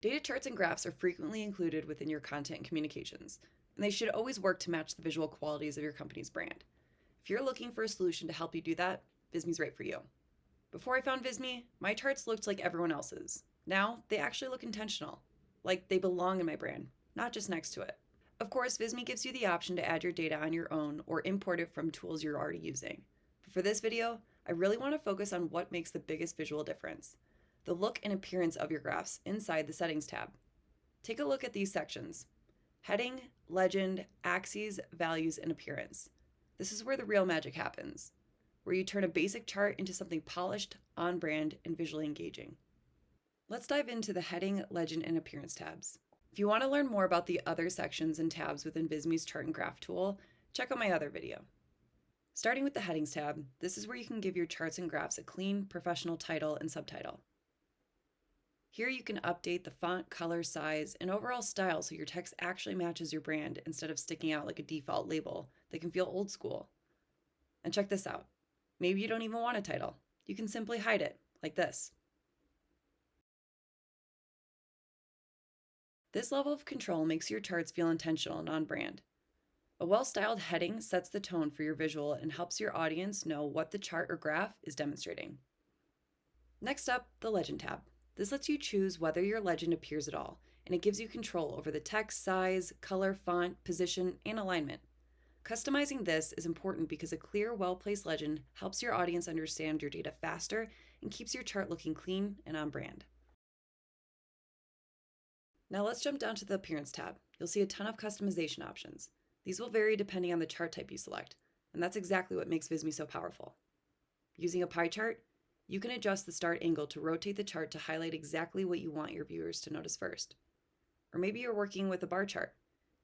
Data charts and graphs are frequently included within your content and communications, and they should always work to match the visual qualities of your company's brand. If you're looking for a solution to help you do that, Visme's right for you. Before I found Visme, my charts looked like everyone else's. Now, they actually look intentional, like they belong in my brand, not just next to it. Of course, Visme gives you the option to add your data on your own or import it from tools you're already using. But for this video, I really want to focus on what makes the biggest visual difference: the look and appearance of your graphs inside the Settings tab. Take a look at these sections: heading, legend, axes, values, and appearance. This is where the real magic happens, where you turn a basic chart into something polished, on brand, and visually engaging. Let's dive into the heading, legend, and appearance tabs. If you want to learn more about the other sections and tabs within Visme's chart and graph tool, check out my other video. Starting with the headings tab, this is where you can give your charts and graphs a clean, professional title and subtitle. Here you can update the font, color, size, and overall style so your text actually matches your brand instead of sticking out like a default label that can feel old school. And check this out. Maybe you don't even want a title. You can simply hide it, like this. This level of control makes your charts feel intentional and on brand. A well-styled heading sets the tone for your visual and helps your audience know what the chart or graph is demonstrating. Next up, the Legend tab. This lets you choose whether your legend appears at all, and it gives you control over the text size, color, font, position, and alignment. Customizing this is important because a clear, well-placed legend helps your audience understand your data faster and keeps your chart looking clean and on brand. Now let's jump down to the Appearance tab. You'll see a ton of customization options. These will vary depending on the chart type you select, and that's exactly what makes Visme so powerful. Using a pie chart, you can adjust the start angle to rotate the chart to highlight exactly what you want your viewers to notice first. Or maybe you're working with a bar chart.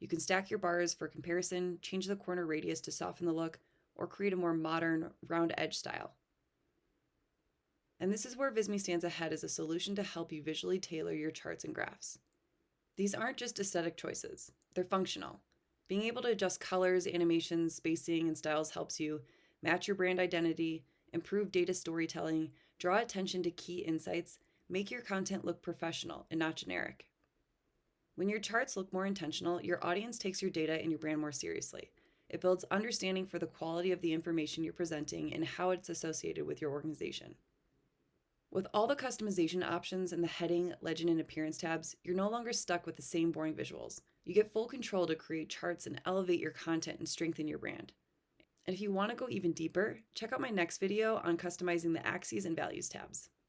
You can stack your bars for comparison, change the corner radius to soften the look, or create a more modern, round edge style. And this is where Visme stands ahead as a solution to help you visually tailor your charts and graphs. These aren't just aesthetic choices, they're functional. Being able to adjust colors, animations, spacing, and styles helps you match your brand identity, improve data storytelling, draw attention to key insights, make your content look professional and not generic. When your charts look more intentional, your audience takes your data and your brand more seriously. It builds understanding for the quality of the information you're presenting and how it's associated with your organization. With all the customization options in the heading, legend, and appearance tabs, you're no longer stuck with the same boring visuals. You get full control to create charts and elevate your content and strengthen your brand. And if you want to go even deeper, check out my next video on customizing the axes and values tabs.